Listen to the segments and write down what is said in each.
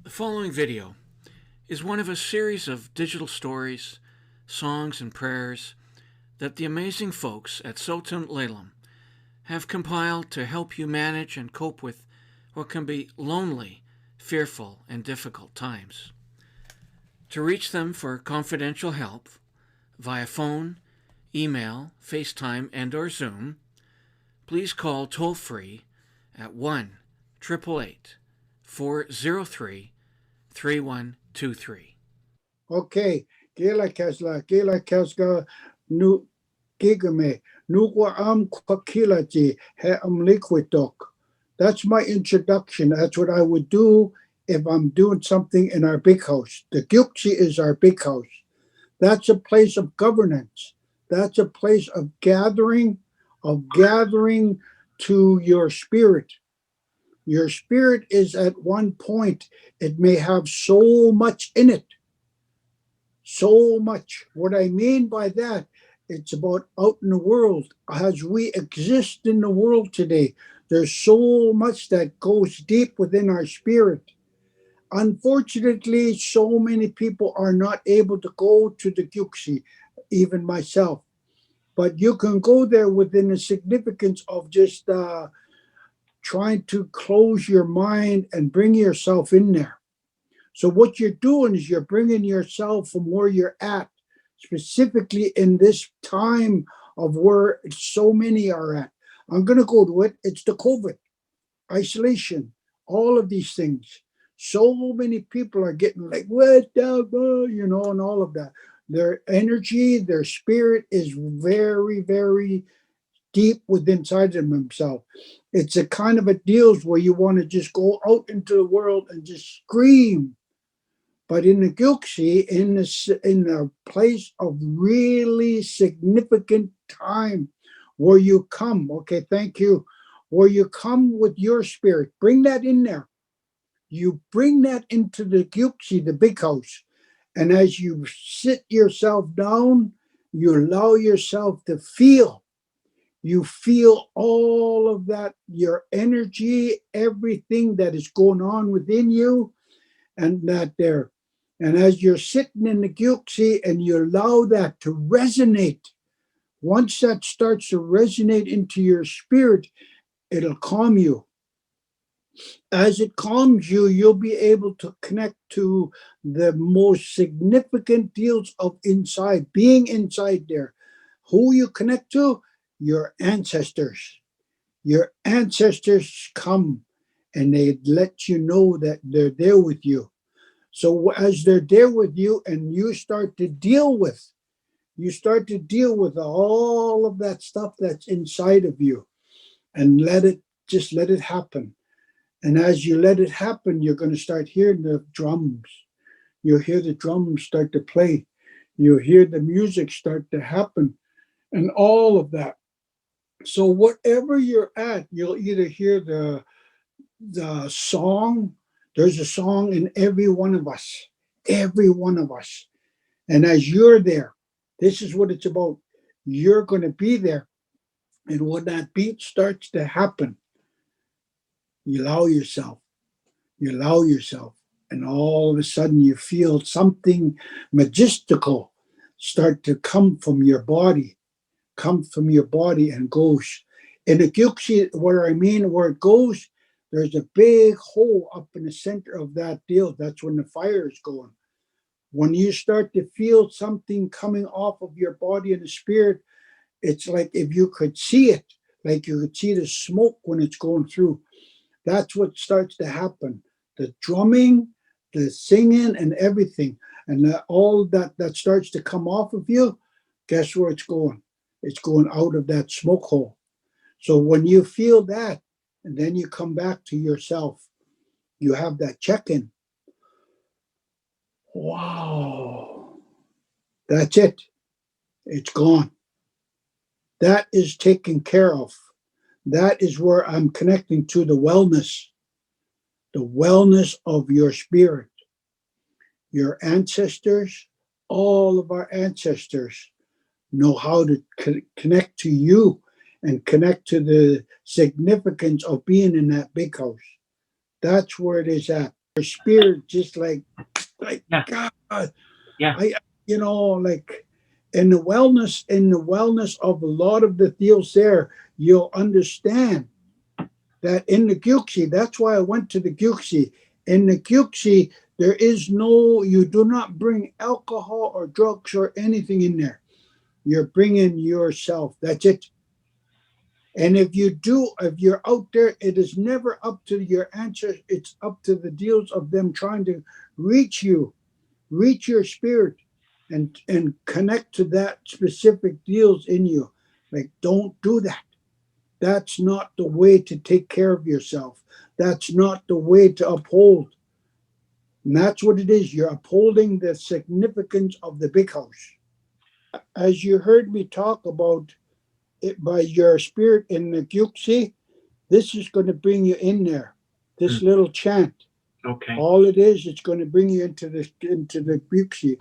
The following video is one of a series of digital stories, songs, and prayers that the amazing folks at Tsow-Tun Le Lum have compiled to help you manage and cope with what can be lonely, fearful, and difficult times. To reach them for confidential help via phone, email, FaceTime, and/or Zoom, please call toll-free at 1-888-403 3123. Okay, kila kasga nu gigame nukwa kwakilaji he liquidok. That's my introduction. That's what I would do if I'm doing something in our big house. The gyukchi is our big house. That's a place of governance. That's a place of gathering to your spirit. Your spirit is at one point, it may have so much in it. So much. What I mean by that, it's about out in the world. As we exist in the world today, there's so much that goes deep within our spirit. Unfortunately, so many people are not able to go to the gyuksi, even myself. But you can go there within the significance of just trying to close your mind and bring yourself in there. So what you're doing is you're bringing yourself from where you're at, specifically in this time of where so many are at. I'm going to go to it. It's the COVID, isolation, all of these things. So many people are getting like, what the, and all of that. Their energy, their spirit is very, very deep within inside of themselves. It's a kind of a deals where you want to just go out into the world and just scream. But in the gyukshi, in a place of really significant time, where you come, okay, thank you, where you come with your spirit, bring that in there. You bring that into the gyukshi, the big house, and as you sit yourself down, you allow yourself to feel. You feel all of that, your energy, everything that is going on within you, and that there. And as you're sitting in the gyukshi and you allow that to resonate, once that starts to resonate into your spirit, it'll calm you. As it calms you, you'll be able to connect to the most significant deals of inside, being inside there. Who you connect to? Your ancestors. Your ancestors come and they let you know that they're there with you. So as they're there with you and you start to deal with all of that stuff that's inside of you and let it happen. And as you let it happen, you're going to start hearing the drums. You'll hear the drums start to play. You'll hear the music start to happen and all of that. So whatever you're at, you'll either hear the song. There's a song in every one of us, every one of us. And as you're there, this is what it's about. You're going to be there. And when that beat starts to happen, you allow yourself. And all of a sudden you feel something majestical start to come from your body and goes. In the gyukshi, where it goes, there's a big hole up in the center of that deal. That's when the fire is going. When you start to feel something coming off of your body and the spirit, it's like if you could see it, like you could see the smoke when it's going through. That's what starts to happen. The drumming, the singing, and everything, and all that starts to come off of you. Guess where it's going? It's going out of that smoke hole. So when you feel that, and then you come back to yourself, you have that check-in. Wow. That's it. It's gone. That is taken care of. That is where I'm connecting to the wellness of your spirit. Your ancestors, all of our ancestors know how to connect to you and connect to the significance of being in that big house. That's where it is at. spirit just like Yeah. God, Yeah. I like in the wellness of a lot of the deals there, you'll understand that in the Gyuxi, that's why I went to the Gyuxi. In the Gyuxi, there is no, you do not bring alcohol or drugs or anything in there. You're bringing yourself. That's it. And if you do, if you're out there, it is never up to your answers. It's up to the deals of them trying to reach you, reach your spirit, and connect to that specific deals in you. Like, don't do that. That's not the way to take care of yourself. That's not the way to uphold. And that's what it is. You're upholding the significance of the big house. As you heard me talk about it by your spirit in the Gyuxi, this is going to bring you in there. This Mm. little chant. Okay. All it is, it's going to bring you into the Gyuxi.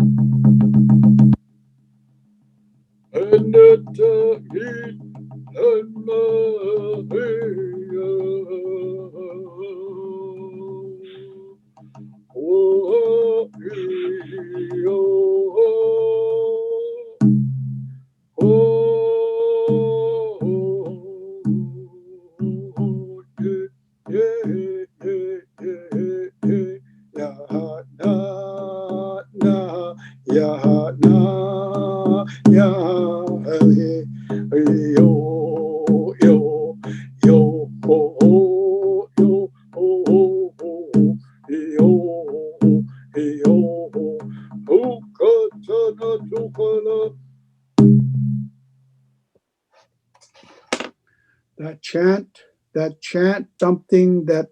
That chant, something that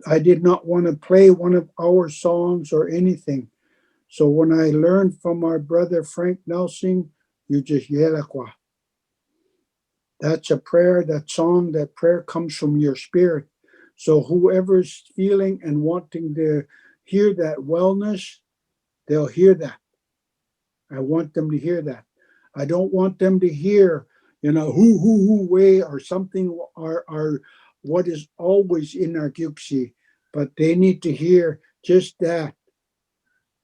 I did not want to play one of our songs or anything. So when I learned from our brother Frank Nelson, you just yelakwa. That's a prayer, that song, that prayer comes from your spirit. So whoever's feeling and wanting to hear that wellness, they'll hear that. I want them to hear that. I don't want them to hear, who way or something or what is always in our Gypsy, but they need to hear just that.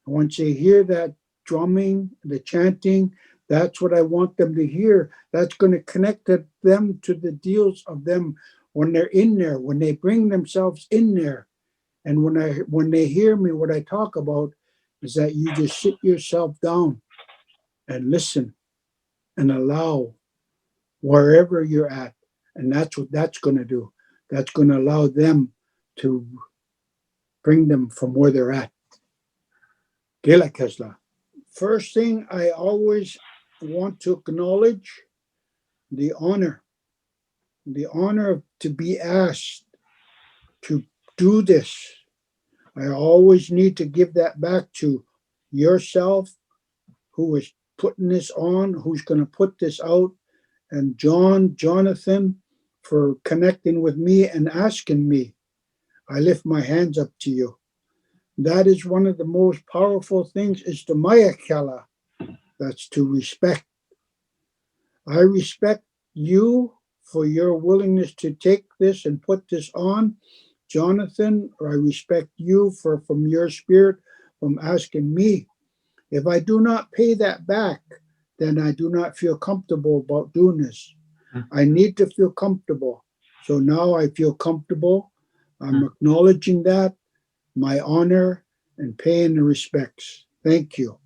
Once they hear that drumming, the chanting, that's what I want them to hear. That's going to connect them to the deals of them when they're in there, when they bring themselves in there. And when they hear me, what I talk about is that you just sit yourself down and listen and allow wherever you're at. And that's what that's going to do. That's going to allow them to bring them from where they're at. Gela Kesla. First thing, I always want to acknowledge the honor to be asked to do this. I always need to give that back to yourself, who is putting this on, who's going to put this out, and Jonathan, for connecting with me and asking me. I lift my hands up to you. That is one of the most powerful things is the Maya Kala. That's to respect. I respect you for your willingness to take this and put this on. Jonathan, I respect you for from your spirit from asking me. If I do not pay that back, then I do not feel comfortable about doing this. I need to feel comfortable. So now I feel comfortable. I'm acknowledging that, my honor, and paying the respects. Thank you.